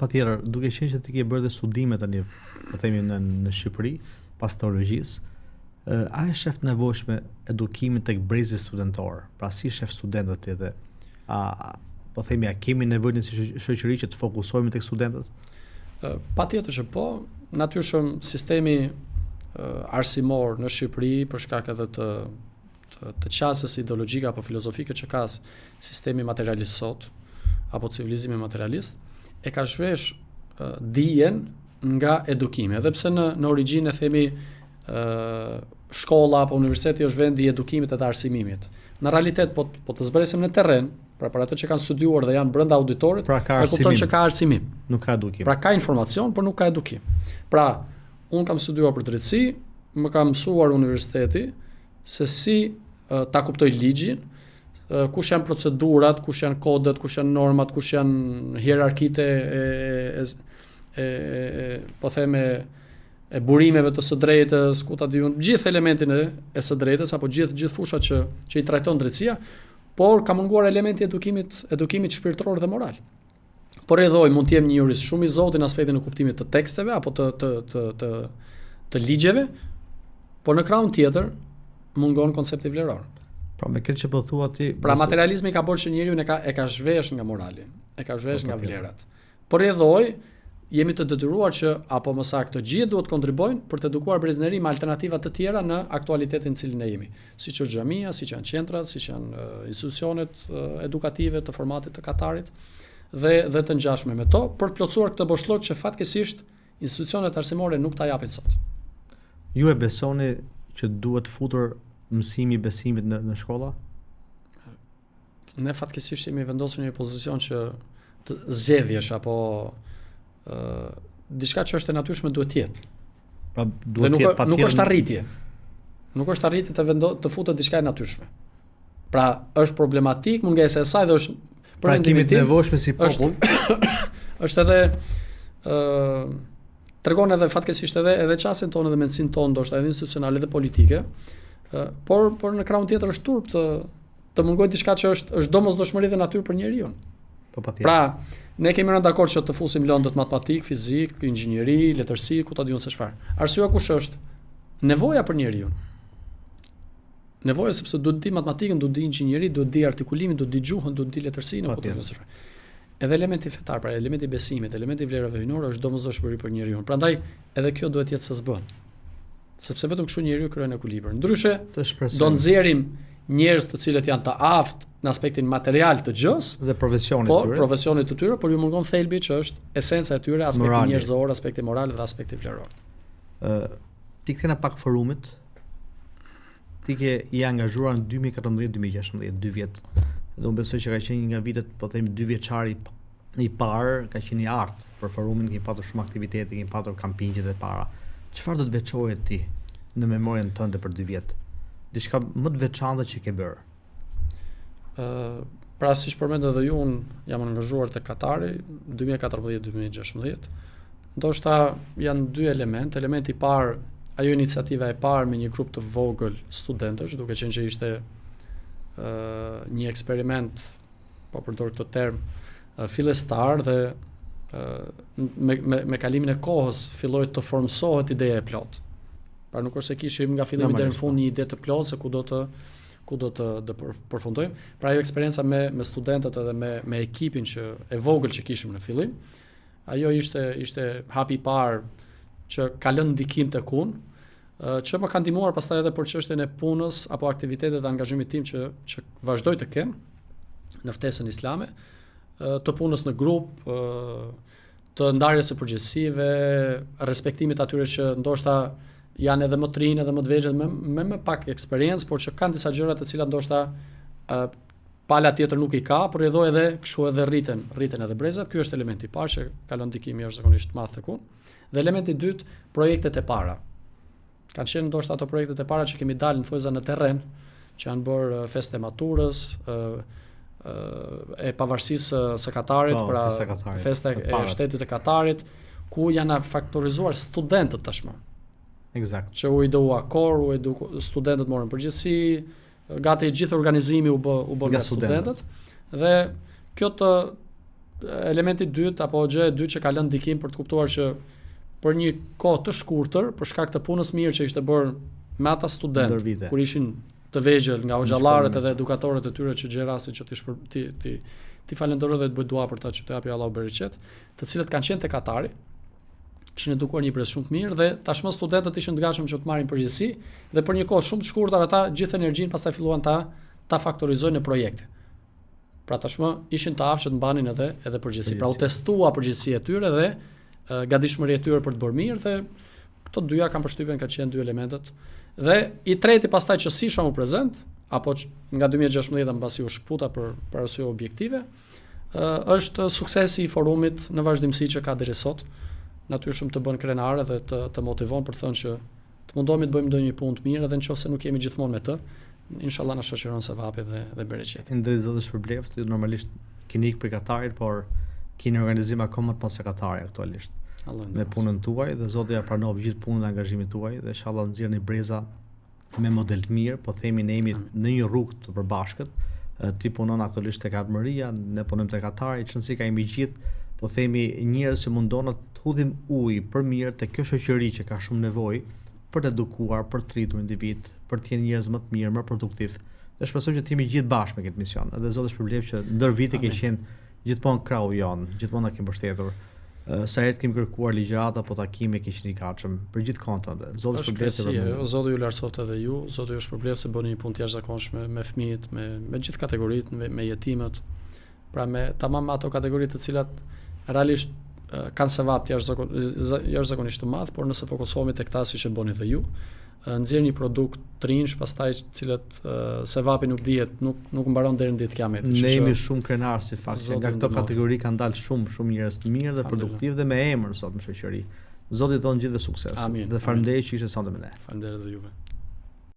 Patjetër, duke qenë që ti ke bërë dhe studime tani, po themi në Shqipëri, pas teologjisë, a e shef nevojshme edukimin tek brezi studentor? Pra si shef studentët ti dhe po themi a kemi nevojë në si shoqëri që të fokusohemi tek studentët? Patjetër që po, natyrshëm sistemi arsimor në Shqipëri për shkak edhe të qasjes ideologjike apo filozofike që ka sistemi materialist sot apo civilizimi materialist e ka shpesh dijen nga edukimi, edhe pse në origjinë e themi shkolla apo universiteti është vendi i edukimit dhe të arsimimit. Në realitet po të zbresim në terren, pra për ato që kanë studiuar dhe janë brenda auditorit, pra e kupton që ka arsimim. Nuk ka edukim. Pra ka informacion, por nuk ka edukim. Pra, unë kam studiuar për drejtësi, më ka mësuar universiteti se si ta kuptoj ligjin, kush janë procedurat, kush janë kodet, kush janë normat, kush janë hierarkitë po theme e burimeve të së drejtës, ku ta diun, gjithë elementin e së drejtës apo gjithë fushat që i trajton drejtësia, por ka munguar elementi edukimit shpirtëror dhe moral. Por mund të jem një jurist shumë i zotë në aspektin e kuptimit të teksteve apo të ligjeve, por në krahun tjetër mungon koncepti vleror. Pra me këtë që po thua ti, pra materializmi ka bërë që njeriu e ka zhvesh nga morali, e ka zhvesh nga vlerat. Por jemi të detyruar që apo më saktë të gjithë duhet kontribojnë për të edukuar brezënëri me alternativa të tjera në aktualitetin në cilin ne jemi. Siç është xhamia, siç janë qendrat, siç janë institucionet edukative të formatit të Katarit dhe të ngjashme me to, për të plotësuar këtë boshllok që fatkeqësisht institucionet arsimore nuk ta japin sot. Ju e besoni që duhet futur mësimi i besimit në shkolla? Ne fatkeqësisht jemi vendosur në një pozicion që të zgjedhjesh apo diçka që është e natyrshme duhet të jetë. Pra duhet të jetë patjetër. Nuk është arritje. Nuk është arritje të futet diçka e natyrshme. Pra është problematik mungesa e saj dhe është pra kemi të nevojshme si popull. Është edhe tregon edhe fatkeqësisht edhe çastin tonë dhe mendsinë tonë ndoshta edhe institucionale dhe politike, por në krahun tjetër është turp të mungojë diçka që është domosdoshmëri dhe natyrë për njeriu. Po patjetër. Pra ne kemi rënë dakord që të fusim lëndët matematik, fizik, inxhinieri, letërsi, ku ta diun se çfarë. Arsyeja kush është? Nevoja për njeriu. Nevoja sepse duhet të di matematikën, duhet të di inxhinieri, duhet të di artikulimin, duhet të di gjuhën, duhet të di letërsinë, ku ta diun se çfarë. Edhe elementi fetar, pra elementi i besimit, elementi i vlerave hyjnore është domosdoshmëri për njeriu. Prandaj edhe kjo duhet të jetë së zbën. Sepse vetëm kështu njeriu krijon ekuilibër. Ndryshe do nxjerrim njerëz të cilët janë të aftë në aspektin material të gjës dhe profesionit të tyre, por ju mungon thelbi që është esenca e tyre, aspekti njerëzor, aspekti moral dhe aspekti vleror. Ti kthena pak forumit. Ti je angazhuar në 2014-2016, 2 vjet. Dhe unë besoj që ka qenë nga vitet, po themi 2 vjeçari i parë, ka qenë i artë për forumin, kemi patur shumë aktivitete, kemi patur kampinjë dhe para. Çfarë do të veçohet ti në memorien tënde për 2 vjet? Diçka më të veçantë që ke bërë? Pra siç përmendë edhe ju, unë jam angazhuar te Katari 2014-2016. Ndoshta janë 2 elemente. Elementi i parë, ajo iniciativa e parë me një grup të vogël studentësh, duke qenë që ishte një eksperiment, po përdor këtë term, fillestar dhe me kalimin e kohës filloi të formsohet ideja e plot. Pra nuk është se kishim nga fillimi deri në fund një ide të plotë se ku do të përfundojmë. Pra ajo eksperjenca me studentët edhe me ekipin e vogël që kishim në fillim, ajo ishte hapi i parë që ka lënë ndikim tek unë, që më kanë ndihmuar pastaj edhe për çështjen e punës apo aktivitetet e angazhimit tim që vazhdoj të kem në ftesën islame, të punës në grup, të ndarjes së përgjegjësive, respektimit atyre që ndoshta janë edhe më të rinë edhe më të vegjël me pak eksperiencë, por që kanë disa gjëra të cilat ndoshta pala tjetër nuk i ka, por edhe kështu edhe rriten edhe brezat. Ky është elementi i parë që ka lënë ndikim jashtëzakonisht madh tek unë. Dhe elementi i dytë, projektet e para. Kanë qenë ndoshta ato projektet e para që kemi dalë në thojza në terren, që janë bërë festë e maturës, e pavarësisë së Katarit, festa e shtetit të Katarit, ku janë faktorizuar studentët tashmë. Eksakt. Që u idu akor, studentët morën përgjegjësi, gati gjithë organizimi u bë nga studentët, dhe kjo elementi i dytë apo gjë e dytë që ka lënë ndikim për të kuptuar që për një kohë të shkurtër, për shkak të punës mirë që ishte bërë me ata student kur ishin të vegjël nga hoxhallarët edhe edukatorët e tyre që gjej rasti që ti falenderoj dhe të bëj dua për ta që të japi Allahu bereqet, të cilët kanë qenë tek Katari, kishin edukuar një brez shumë të mirë dhe tashmë studentët ishin të gatshëm që të marrin përgjegjësi dhe për një kohë shumë të shkurtër ata gjithë energjinë pastaj filluan ta faktorizojnë në projekte. Pra tashmë ishin të aftë që të mbanin edhe përgjegjësi. Pra u testua përgjegjësia e tyre dhe gatishmëria e tyre për të bërë mirë dhe këto dyja kanë përshtypjen ka qenë dy elementet. Dhe i treti pastaj që si isha më prezent, apo nga 2016 mbasi u shkputa për arsye objektive, është suksesi i forumit në vazhdimsi që ka deri sot. Natyrisht të bën krenare dhe të motivon për të thënë që të mundohemi të bëjmë ndonjë punë të mirë edhe nëse nuk jemi gjithmonë me të, inshallah na shoqëron sevapi dhe bereqeti. Ndër zotësh përbleft, ju normalisht keni ikë për Katarin, por keni organizim akoma të pas Katarit aktualisht. Me punën tuaj dhe Zoti ja pranon gjithë punën dhe angazhimin tuaj dhe inshallah nxjerrni breza me model të mirë, po themi ne jemi në një rrugë të përbashkët. Ti punon aktualisht tek Armëria, ne punojmë tek Katari, çonsi ka jemi gjithë, po themi njerëz që mundon të hudhim ujë për mirë te kjo shoqëri që ka shumë nevojë për të edukuar, për të rritur individ, për të qenë njerëz më të mirë, më produktiv. Dhe shpresoj që të jemi gjithë bashkë me këtë mision. Edhe Zoti shpërblet që ndër vite ke qenë gjithmonë krau jon, gjithmonë na ke mbështetur. Sa herë kemi kërkuar ligjërata apo takime ke qenë i gatshëm për gjithë kontot. Zoti shpërblet. Zoti ju lartësoft edhe ju, Zoti ju shpërblet se bëni një punë të jashtëzakonshme me fëmijët, me gjithë kategoritë, me jetimët. Pra me tamam ato kategoritë të cilat realisht kanë sevap jashtëzakonisht të madh, por nëse fokusohemi tek ta siç e bëni dhe ju, nxjerr një produkt të rinj, pastaj cilët sevapi nuk dihet, nuk mbaron deri në ditë kiametit. Ne jemi shumë krenar si fakt se nga këto kategori kanë dalë shumë njerëz të mirë dhe produktiv dhe me emër sot në shoqëri. Zoti i dhon gjithë sukses. Amin. Dhe faleminderit që ishte sonte me ne. Faleminderit edhe juve.